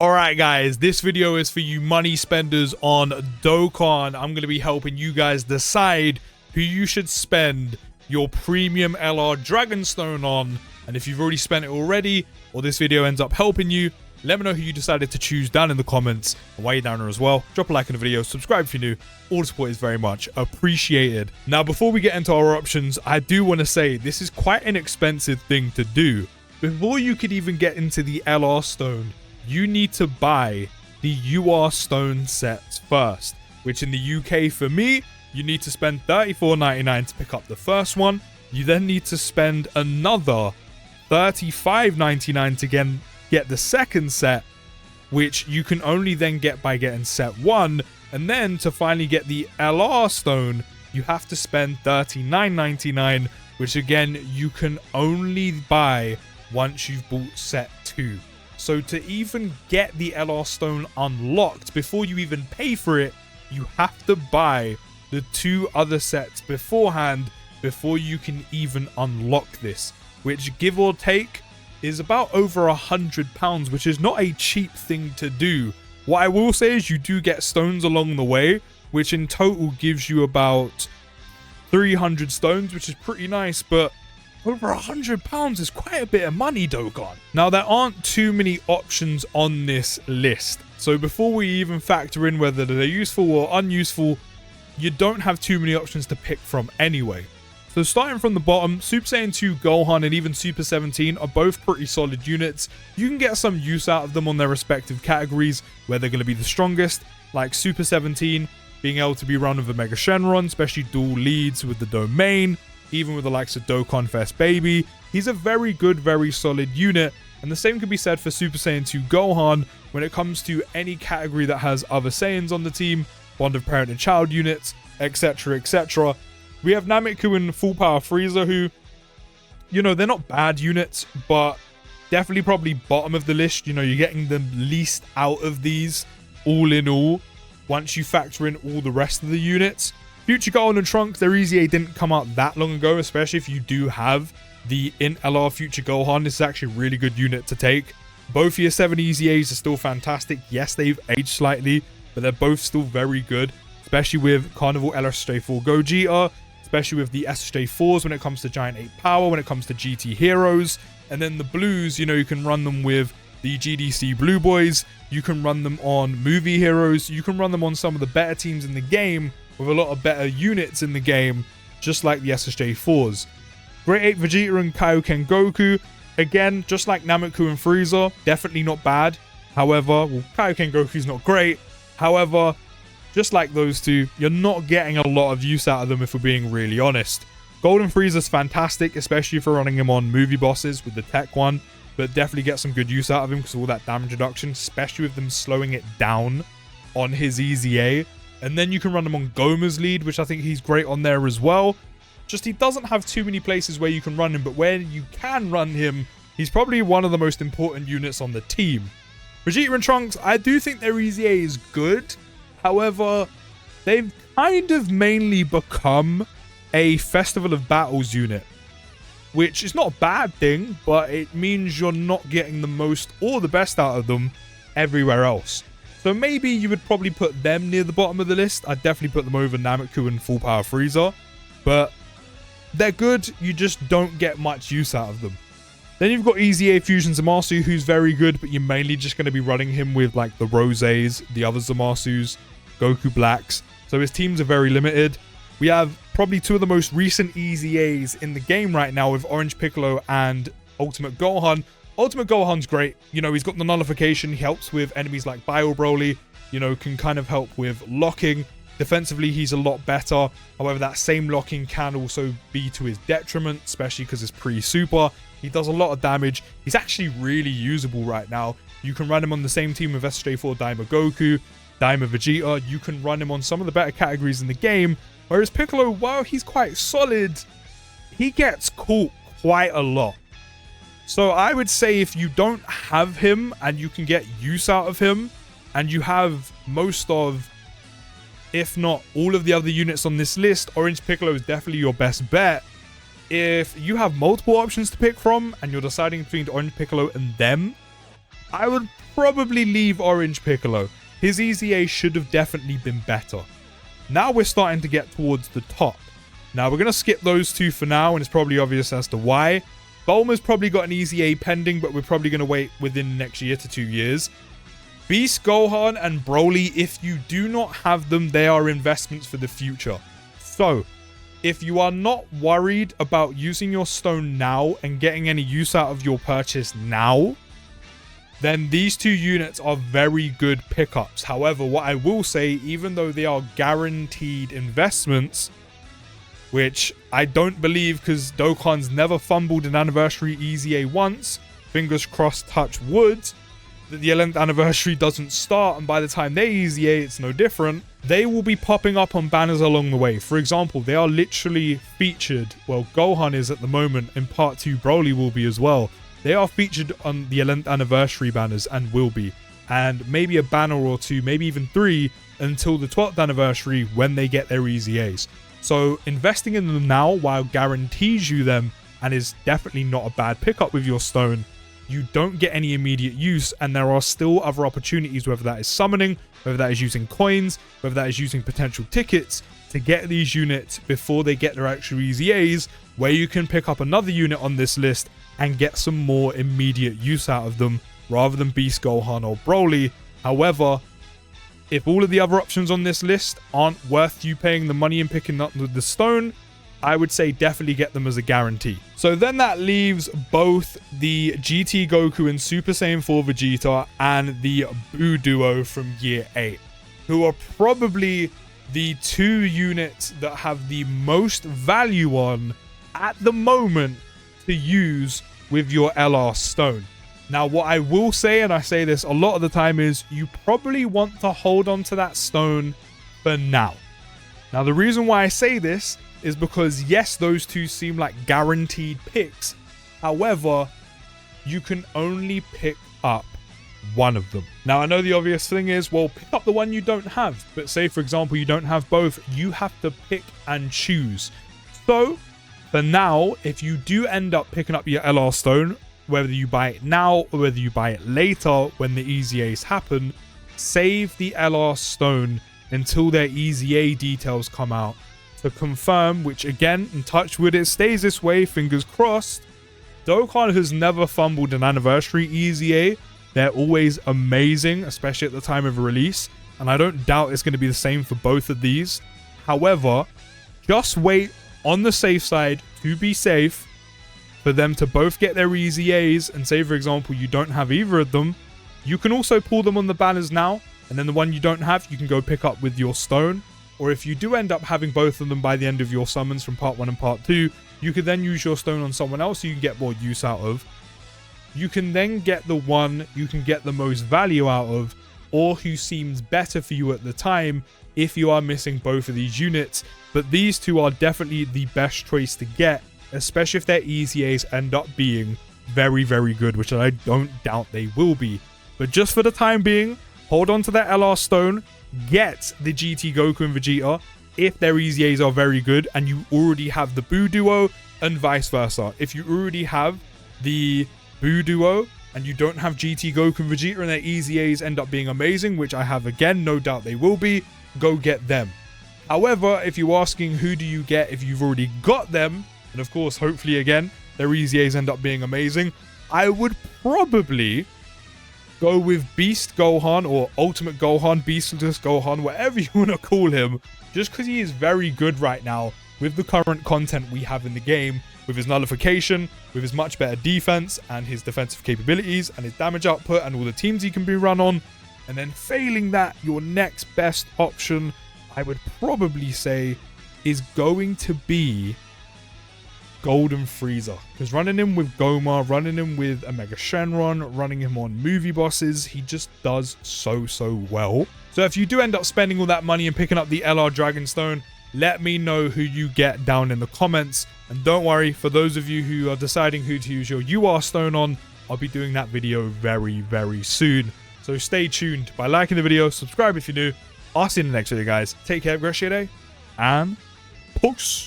Alright guys, this video is for you money spenders on Dokkan. I'm going to be helping you guys decide who you should spend your premium LR Dragonstone on. And if you've already spent it already, or this video ends up helping you, let me know who you decided to choose down in the comments. And while you're down there as well, drop a like on the video, subscribe if you're new. All the support is very much appreciated. Now, before we get into our options, I do want to say this is quite an expensive thing to do. Before you could even get into the LR Stone, you need to buy the UR Stone sets first, which in the UK for me, you need to spend $34.99 to pick up the first one. You then need to spend another $35.99 to get the second set, which you can only then get by getting set 1. And then to finally get the LR Stone, you have to spend $39.99, which again, you can only buy once you've bought set 2. So to even get the LR Stone unlocked, before you even pay for it, you have to buy the 2 other sets beforehand before you can even unlock this, which give or take is about over £100, which is not a cheap thing to do. What I will say is you do get stones along the way, which in total gives you about 300 stones, which is pretty nice, but over £100 is quite a bit of money, Dokkan. Now, there aren't too many options on this list. So before we even factor in whether they're useful or unuseful, you don't have too many options to pick from anyway. So starting from the bottom, Super Saiyan 2 Gohan and even Super 17 are both pretty solid units. You can get some use out of them on their respective categories where they're going to be the strongest, like Super 17 being able to be run with a Mega Shenron, especially dual leads with the domain. Even with the likes of Dokkan Fest Baby, he's a very good, very solid unit. And the same can be said for Super Saiyan 2 Gohan when it comes to any category that has other Saiyans on the team, bond of parent and child units, etc, etc. We have Nameku and Full Power Frieza who, you know, they're not bad units, but definitely probably bottom of the list. You know, you're getting the least out of these all in all once you factor in all the rest of the units. Future Gohan and Trunks, their EZA didn't come out that long ago, especially if you do have the Int LR Future Gohan. This is actually a really good unit to take. Both your 7 EZAs are still fantastic. Yes, they've aged slightly, but they're both still very good, especially with Carnival LSJ4 Gogeta, especially with the SJ4s when it comes to Giant 8 Power, when it comes to GT Heroes. And then the Blues, you know, you can run them with the GDC Blue Boys. You can run them on Movie Heroes. You can run them on some of the better teams in the game, with a lot of better units in the game, just like the SSJ4s. Great 8 Vegeta and Kaioken Goku, again, just like Nameku and Frieza, definitely not bad. However, well, Kaioken Goku's not great. However, just like those two, you're not getting a lot of use out of them if we're being really honest. Golden Frieza's fantastic, especially if you're running him on movie bosses with the tech one, but definitely get some good use out of him because of all that damage reduction, especially with them slowing it down on his EZA. And then you can run him on Goma's lead, which I think he's great on there as well. Just he doesn't have too many places where you can run him, but where you can run him, he's probably one of the most important units on the team. Vegeta and Trunks, I do think their EZA is good. However, they've kind of mainly become a Festival of Battles unit, which is not a bad thing, but it means you're not getting the most or the best out of them everywhere else. So maybe you would probably put them near the bottom of the list. I'd definitely put them over Nameku and Full Power Frieza. But they're good, you just don't get much use out of them. Then you've got EZA Fusion Zamasu, who's very good, but you're mainly just going to be running him with like the Roses, the other Zamasus, Goku Blacks. So his teams are very limited. We have probably 2 of the most recent EZAs in the game right now with Orange Piccolo and Ultimate Gohan. Ultimate Gohan's great. You know, he's got the nullification. He helps with enemies like Bio Broly. You know, can kind of help with locking. Defensively, he's a lot better. However, that same locking can also be to his detriment, especially because it's pre-super. He does a lot of damage. He's actually really usable right now. You can run him on the same team with SJ4 Daima Goku, Daima Vegeta. You can run him on some of the better categories in the game. Whereas Piccolo, while he's quite solid, he gets caught quite a lot. So I would say if you don't have him and you can get use out of him, and you have most of, if not all of the other units on this list, Orange Piccolo is definitely your best bet. If you have multiple options to pick from and you're deciding between Orange Piccolo and them, I would probably leave Orange Piccolo. His EZA should have definitely been better. Now we're starting to get towards the top. Now we're going to skip those two for now, and it's probably obvious as to why. Bulma's probably got an EZA pending, but we're probably going to wait within the next year to 2 years. Beast Gohan and Broly, if you do not have them, they are investments for the future. So, if you are not worried about using your stone now and getting any use out of your purchase now, then these two units are very good pickups. However, what I will say, even though they are guaranteed investments, which I don't believe because Dokkan's never fumbled an anniversary EZA once, fingers crossed, touch wood, that the 11th anniversary doesn't start, and by the time they EZA, it's no different. They will be popping up on banners along the way. For example, they are literally featured, well, Gohan is at the moment, in part 2 Broly will be as well. They are featured on the 11th anniversary banners and will be. And maybe a banner or two, maybe even 3, until the 12th anniversary when they get their EZAs. So investing in them now, while guarantees you them, and is definitely not a bad pickup with your stone, you don't get any immediate use, and there are still other opportunities, whether that is summoning, whether that is using coins, whether that is using potential tickets, to get these units before they get their actual EZAs, where you can pick up another unit on this list and get some more immediate use out of them, rather than Beast Gohan or Broly. However, if all of the other options on this list aren't worth you paying the money and picking up the stone, I would say definitely get them as a guarantee. So then that leaves both the GT Goku and Super Saiyan 4 Vegeta and the Buu Duo from Year 8, who are probably the 2 units that have the most value on at the moment to use with your LR stone. Now, what I will say, and I say this a lot of the time, is you probably want to hold on to that stone for now. Now, the reason why I say this is because, yes, those two seem like guaranteed picks. However, you can only pick up one of them. Now, I know the obvious thing is, well, pick up the one you don't have. But say, for example, you don't have both. You have to pick and choose. So, for now, if you do end up picking up your LR stone, whether you buy it now or whether you buy it later when the EZAs happen, save the LR stone until their EZA details come out to confirm, which again, in touch with it stays this way, fingers crossed. Dokkan has never fumbled an anniversary EZA. They're always amazing, especially at the time of release, and I don't doubt it's going to be the same for both of these. However, just wait on the safe side to be safe for them to both get their EZAs, and say, for example, you don't have either of them, you can also pull them on the banners now, and then the one you don't have, you can go pick up with your stone. Or if you do end up having both of them by the end of your summons from part 1 and part 2, you could then use your stone on someone else you can get more use out of. You can then get the one you can get the most value out of, or who seems better for you at the time if you are missing both of these units. But these two are definitely the best choice to get, especially if their EZAs end up being very, very good, which I don't doubt they will be. But just for the time being, hold on to that LR stone, get the GT Goku and Vegeta if their EZAs are very good and you already have the Buu Duo, and vice versa. If you already have the Buu Duo and you don't have GT Goku and Vegeta and their EZAs end up being amazing, which I have again, no doubt they will be, go get them. However, if you're asking who do you get if you've already got them, and of course, hopefully again, their EZAs end up being amazing, I would probably go with Beast Gohan or Ultimate Gohan, Beastless Gohan, whatever you want to call him, just because he is very good right now with the current content we have in the game, with his nullification, with his much better defense and his defensive capabilities and his damage output and all the teams he can be run on. And then failing that, your next best option, I would probably say, is going to be Golden Frieza, because running him with Goma, running him with Omega Shenron, running him on movie bosses, he just does so well. So if you do end up spending all that money and picking up the LR Dragonstone, let me know who you get down in the comments. And don't worry, for those of you who are deciding who to use your UR stone on, I'll be doing that video very soon. So stay tuned by liking the video, subscribe if you're new. I'll see you in the next video, guys. Take care, have a great day, and peace.